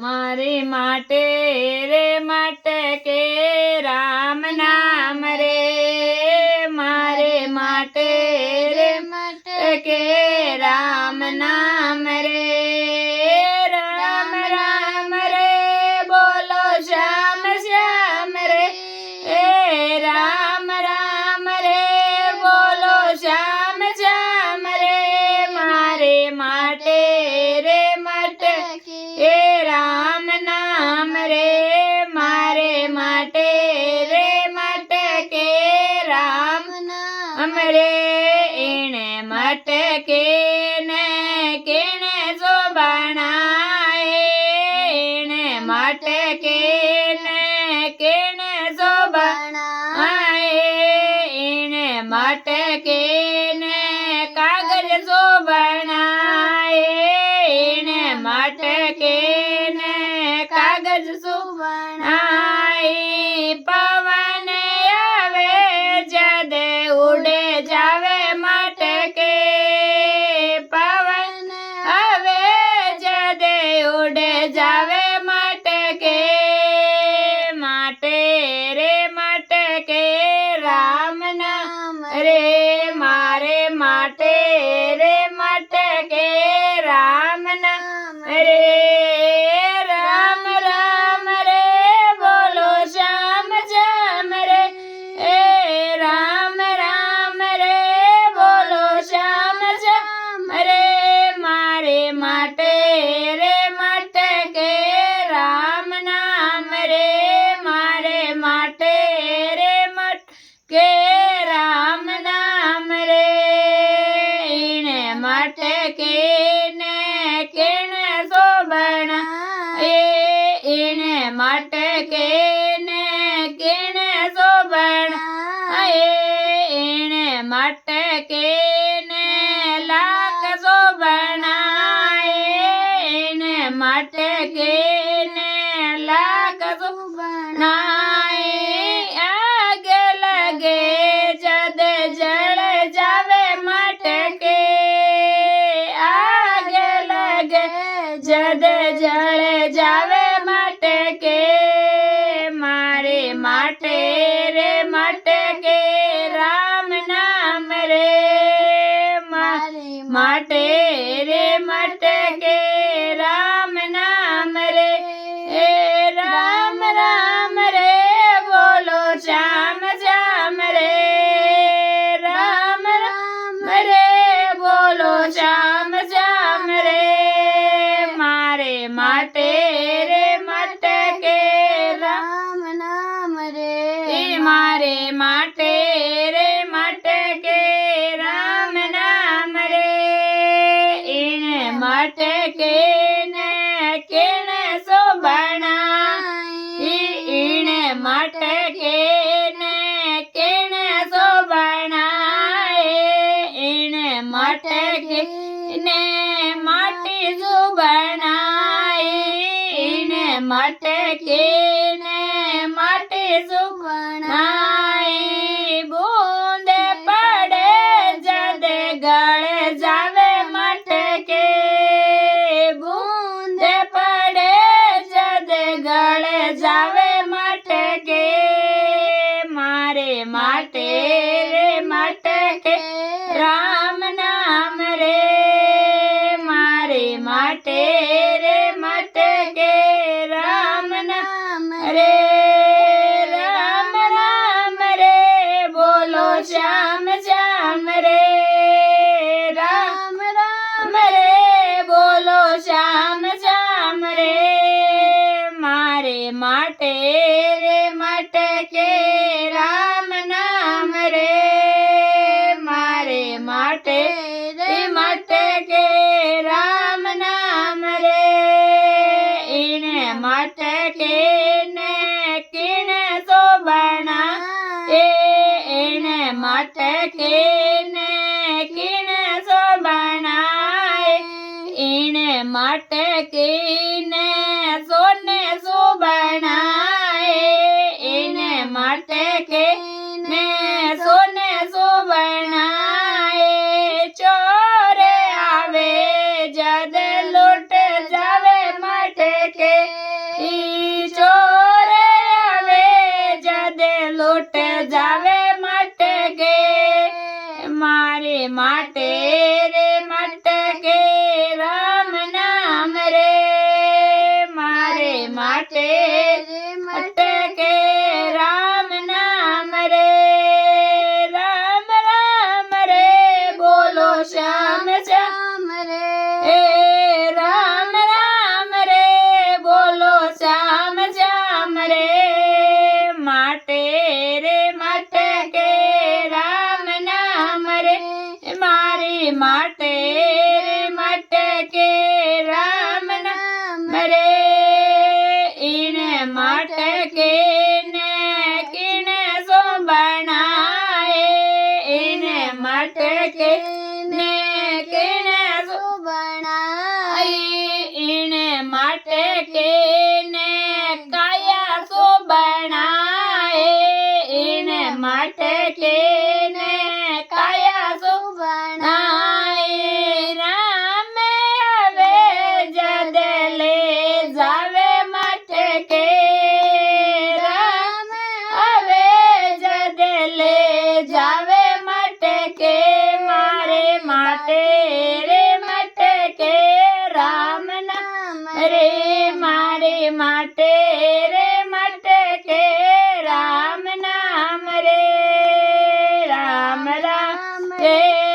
મારી માટે રે મટકે રામ નામ રે, મારે માટે રે મટકે રામ નામ રે, રામ રામ રે બોલો શ્યામ શ્યામ રે, એ રામ રામ રે બોલો શ્યામ શ્યામ રે, મારે માટે રે મટકે રામ નામ રે, મારે માટે રે મટકે રામ નામ રે, એણે મટકે ને કેણે શોભણાએ, એણે મટકે ને કેણે શોભણાએ, એણે મટકે ને કાગળ શોભણાએ, એણે મટકે ને કાગજ શોભણાએ, પવન આવે જદે ઉડે જાવે મટકે, પવન આવે જદે ઉડે જાવે મટકે, માટે રે મટકે રામ નામ રે, મારે માટે રે મટકે રામ નામ રે, રામ રામ રે બોલો શ્યામ શ્યામ રે, એ રામ રામ રે બોલો શ્યામ શ્યામ રે, મારે માટે રે મટકે રામ નામ રે, મારે માટે રે મટકે રામ નામ રે, એણે મટકે ને કેણે શોભણાએ, એણે મટકે ને કેણે શોભણાએ, એણે મટકે ને લાખ શોભણાએ, એણે મટકે ને લાખ શોભણાએ, આગ લગે જદ જળ જાવે મટકે, આગ લગે જદ જળ જાવે મટકે, મારે માટે રે મટકે રામ નામ રે, મારે માટે રે મટકે રામ નામ રે, એ રામ રામ રે બોલો શ્યામ શ્યામ રે, રામ રામ રે બોલો શ્યામ શ્યામ રે, મારે માટે રે મટકે રામ નામ રે, મારે માટે રે મટકે રામ નામ રે, એણે મટકે ને કેણે શોભણાએ, એણે મટકે ને કેણે શોભણાએ, એણે મટકે ને માટી શોભણાએ, એણે મટકે ને માટી શોભણાએ, બૂંદે પડે જદે ગળે જાવે મટકે, બૂંદે પડે જદે ગળે જાવે મટકે, મારે માટે રે મટકે રામ નામ રે, મારે માટે રે મટકે રામ નામ રે, રામ રામ રે બોલો શ્યામ શ્યામ રે, રામ રામ રે બોલો શ્યામ શ્યામ રે, મારે માટે રે મટકે રામ નામ રે, મારે માટે રે મટકે રામ નામ રે, એણે મટકે ને કેણે શોભણાએ, એણે મટકે ને કેણે શોભણાએ, એણે મટકે ને સોને શોભણાએ, એણે મટકે ને સોને શોભણાએ, ચોરે આવે જદ લૂટ જાવે મટકે, માટે મટકે રામ નામ રે રામ રામ રે બોલો શ્યામ શ્યામ રે રામ રામ રે બોલો શ્યામ શ્યામ રે માટે રે મટકે રામ નામ રે મારી માટે રે મટકે રામ નામ રે ઈને મટકે ને કિને સો બનાએ ઈને મટકે ને કિને સો બનાએ ઈને મટકે ને કાયા સો બનાએ ઈને મટકે ને કાયા સો બનાએ રામ આવે જદ લે જાવે મટકે રામ આવે જદ લે જાવે મટકે મારે માટે રે મટકે રામ નામ રે મારે માટે રે મટકે રામ નામ રે રામ રામ રે